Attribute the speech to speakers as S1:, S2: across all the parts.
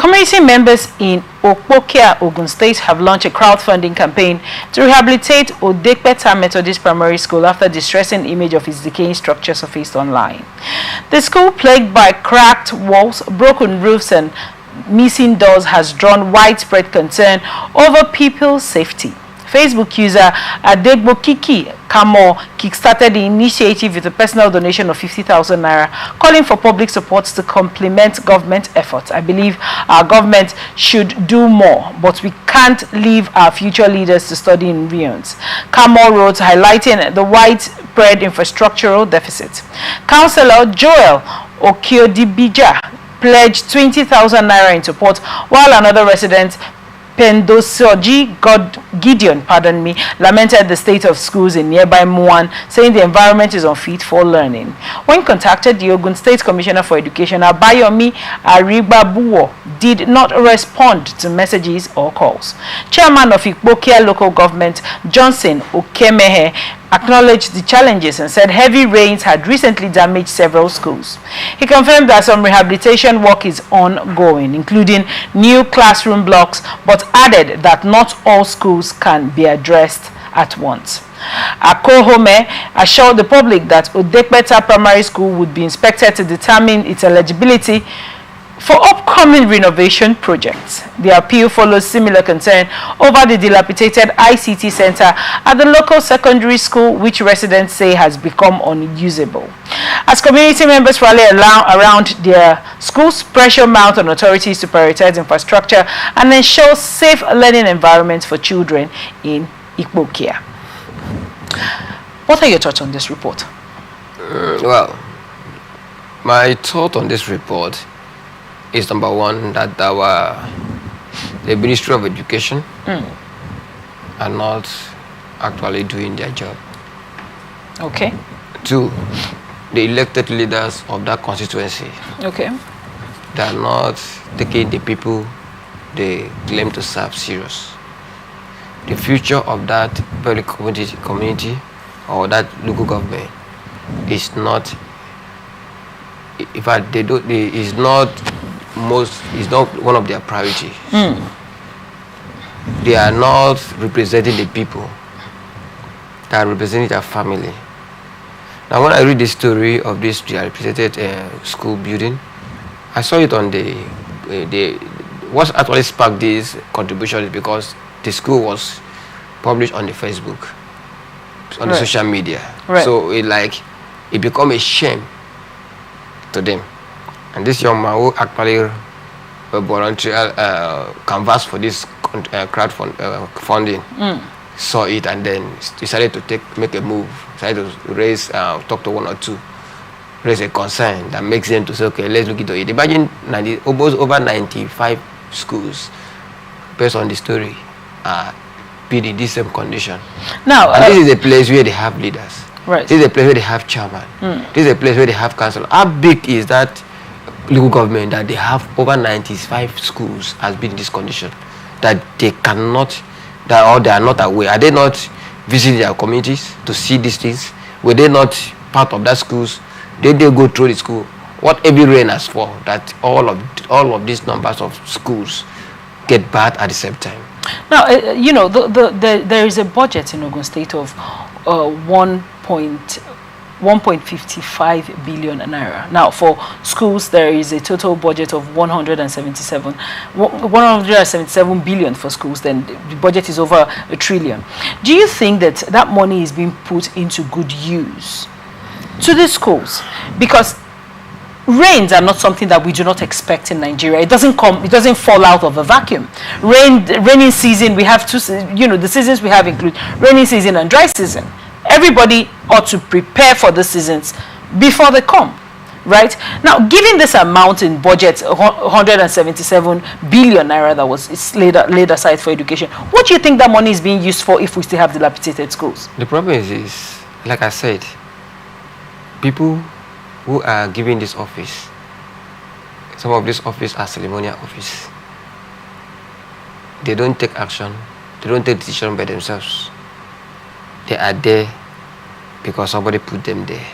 S1: Community members in Ipokia, Ogun State have launched a crowdfunding campaign to rehabilitate Odepeta Methodist Primary School after the distressing image of its decaying structure surfaced online. The school, plagued by cracked walls, broken roofs, and missing doors, has drawn widespread concern over people's safety. Facebook user Adegbokiki Kamo kickstarted the initiative with a personal donation of 50,000 naira, calling for public support to complement government efforts. I believe our government should do more, but we can't leave our future leaders to study in ruins. Kamo wrote, highlighting the widespread infrastructural deficit. Councillor Joel Okiodibija pledged 20,000 naira in support, while another resident, Pendosoji Gideon, lamented the state of schools in nearby Muan, saying the environment is unfit for learning. When contacted, the Ogun State Commissioner for Education, Abayomi Aribabuwo, did not respond to messages or calls. Chairman of Ipokia local government, Johnson Okemehe, acknowledged the challenges and said heavy rains had recently damaged several schools. He confirmed that some rehabilitation work is ongoing, including new classroom blocks, but added that not all schools can be addressed at once. Akohome assured the public that Odepeta Primary School would be inspected to determine its eligibility for upcoming renovation projects. The appeal follows similar concern over the dilapidated ICT center at the local secondary school, which residents say has become unusable. As community members rally around their schools, pressure mount on authorities to prioritize infrastructure and ensure safe learning environments for children in Ipokia. What are your thoughts on this report?
S2: Well, my thought on this report is, number one, that the Ministry of Education are not actually doing their job.
S1: Okay.
S2: Two, the elected leaders of that constituency,
S1: okay,
S2: they are not taking the people they claim to serve serious. The future of that very community or that local government is not, in fact, is not one of their priorities. They are not representing the people. They are representing their family. Now, when I read the story of this dilapidated school building, I saw it on what actually sparked this contribution is because the school was published on the Facebook, on the social media. So it became a shame to them. And this young man who actually voluntarily canvassed for this crowdfunding saw it and then decided to make a move, decided to raise, talk to one or two, raise a concern that makes them to say, okay, let's look into it. Imagine almost over 95 schools, based on the story, be in this same condition.
S1: Now,
S2: and this is a place where they have leaders.
S1: Right.
S2: This is a place where they have chairman. This is a place where they have council. How big is that local government that they have over 95 schools has been in this condition, that they cannot, or they are not aware? Are they not visiting their communities to see these things? Were they not part of that schools? Did they go through the school? What heavy rain has fallen that all of these numbers of schools get bad at the same time?
S1: Now, there is a budget in Ogun State of 1.55 billion naira. Now, for schools, there is a total budget of 177 billion for schools. Then the budget is over $1 trillion. Do you think that money is being put into good use to the schools? Because rains are not something that we do not expect in Nigeria. It doesn't fall out of a vacuum. Rainy season, we have two, the seasons we have include rainy season and dry season. Everybody ought to prepare for the seasons before they come, right? Now, given this amount in budget, 177 billion naira that was laid aside for education, what do you think that money is being used for if we still have dilapidated schools?
S2: The problem is, like I said, people who are given this office, some of this office are ceremonial office. They don't take action. They don't take decision by themselves. They are there because somebody put them there.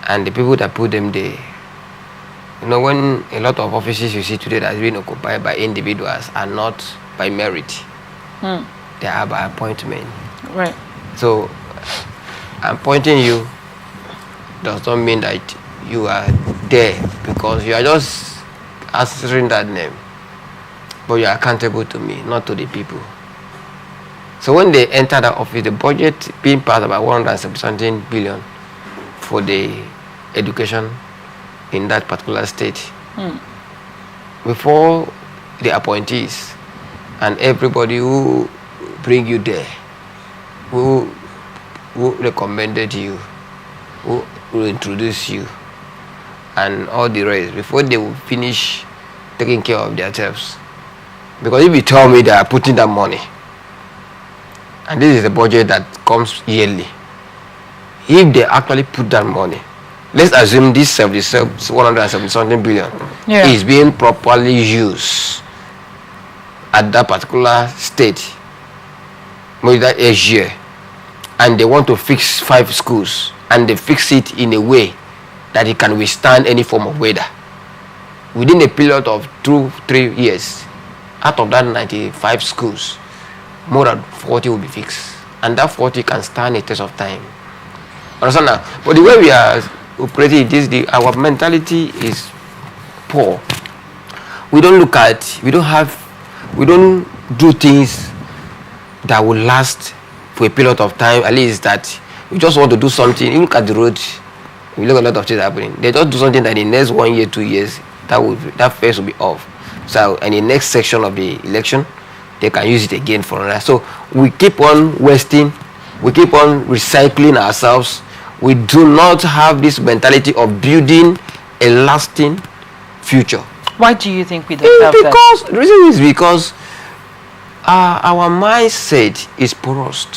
S2: And the people that put them there You know, when a lot of offices you see today that has been occupied by individuals are not by merit. They are by appointment.
S1: Right.
S2: So, appointing you does not mean that you are there because you are just answering that name. But you are accountable to me, not to the people. So when they enter the office, the budget being passed about 170 billion for the education in that particular state. Before the appointees and everybody who bring you there, who recommended you, who will introduce you, and all the rest, before they will finish taking care of themselves. Because if you tell me they are putting that money, and this is a budget that comes yearly, if they actually put that money, let's assume this 170 something billion is being properly used at that particular state, maybe that year, and they want to fix 5 schools, and they fix it in a way that it can withstand any form of weather. Within a period of 2-3 years, out of that 95 schools, more than 40 will be fixed, and that 40 can stand a test of time. Understand now? But the way we are operating our mentality is poor. We don't look at, we don't do things that will last for a period of time. At least that we just want to do something. You look at the road, we look at a lot of things happening. They just do something that in the next 1 year, 2 years, that phase will be off. So in the next section of the election, they can use it again for another. So we keep on wasting, we keep on recycling ourselves. We do not have this mentality of building a lasting future.
S1: Why do you think we don't have that?
S2: The reason is because our mindset is porous.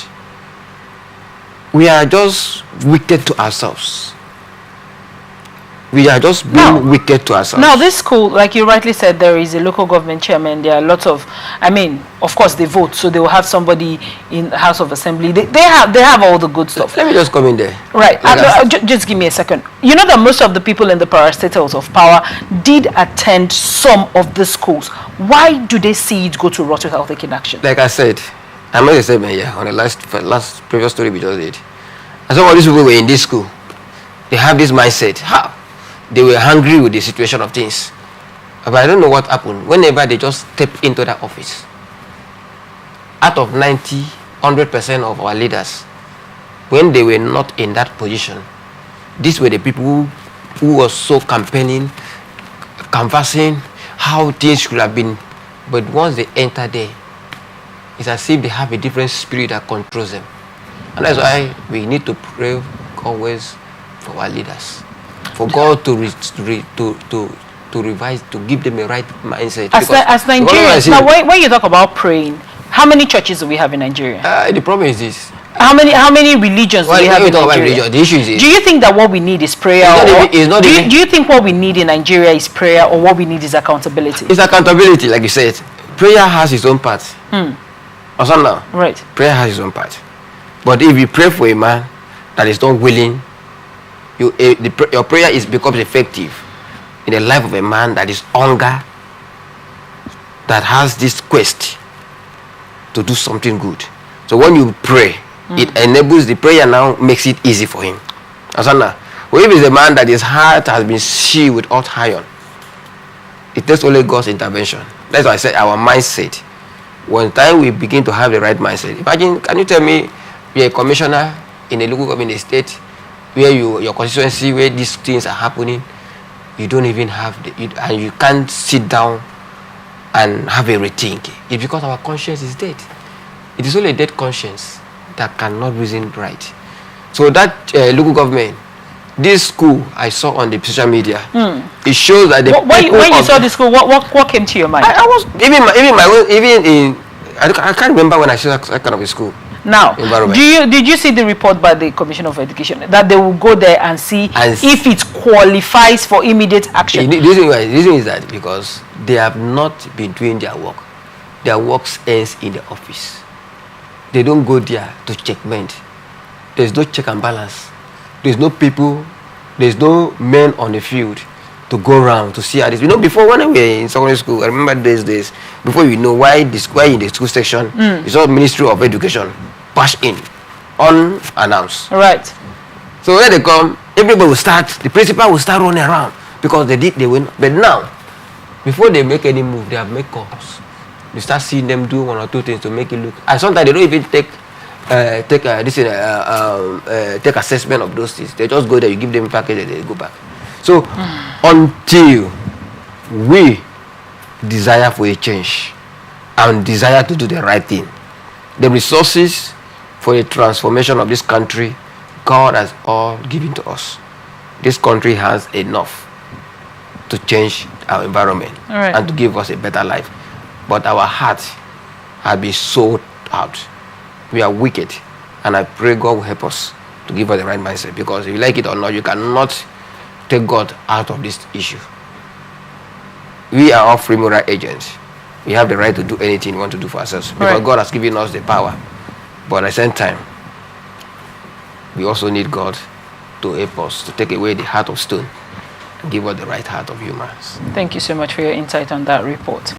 S2: We are just wicked to ourselves. We are just being wicked to ourselves.
S1: Now, this school, like you rightly said, there is a local government chairman. There are lots of, of course, they vote, so they will have somebody in the House of Assembly. They have all the good stuff.
S2: Let me just come in there.
S1: Right. Just give me a second. You know that most of the people in the parastatals of power did attend some of the schools. Why do they see it go to rot without taking action?
S2: Like I said, I made a statement here on the last previous story we just did. And some of these people were in this school. They have this mindset. How? They were hungry with the situation of things. But I don't know what happened. Whenever they just step into that office, out of 100% of our leaders, when they were not in that position, these were the people who were so campaigning, canvassing how things should have been. But once they enter there, it's as if they have a different spirit that controls them. And that's why we need to pray always for our leaders. For God to revise, to give them a right mindset.
S1: As Nigerians, now when you talk about praying, how many churches do we have in Nigeria?
S2: The problem is this.
S1: How many religions do we have in Nigeria?
S2: The issue is this.
S1: Do you think that what we need is prayer? Do you think what we need in Nigeria is prayer, or what we need is accountability?
S2: It's accountability, like you said. Prayer has its own part. Also now,
S1: right.
S2: Prayer has its own part. But if you pray for a man that is not willing, your prayer becomes effective in the life of a man that is hunger, that has this quest to do something good. So when you pray, it enables the prayer, now makes it easy for him. Asana. Well, if it's a man that his heart has been sealed with hot iron, it takes only God's intervention. That's why I said our mindset. One time we begin to have the right mindset. Imagine, can you tell me you're a commissioner in a local government state where your constituency, where these things are happening, you don't even have and you can't sit down and have a rethink. It's because our conscience is dead. It is only a dead conscience that cannot reason right. So that local government, this school I saw on the social media, it shows that
S1: when you saw the school, what came to your mind?
S2: I was I can't remember when I saw that kind of a school.
S1: Now, did you see the report by the Commission of Education that they will go there and see if it qualifies for immediate action?
S2: The reason is that because they have not been doing their work. Their work ends in the office. They don't go there to checkmate. There's no check and balance. There's no people. There's no men on the field. to go around to see how this. You know, before when we were in secondary school, I remember those days, before you know why in the school section, it's all Ministry of Education, push in, unannounced.
S1: Right.
S2: So when they come, everybody will start, the principal will start running around because they win. But now, before they make any move, they have made calls. You start seeing them do one or two things to make it look. And sometimes they don't even take assessment of those things. They just go there, you give them a package, and they go back. So until we desire for a change and desire to do the right thing, the resources for a transformation of this country, God has all given to us. This country has enough to change our environment and to give us a better life. But our hearts have been sold out. We are wicked. And I pray God will help us to give us the right mindset. Because if you like it or not, you cannot take God out of this issue. We are all free moral agents. We have the right to do anything we want to do for ourselves. Because God has given us the power. But at the same time, we also need God to help us to take away the heart of stone and give us the right heart of humans.
S1: Thank you so much for your insight on that report.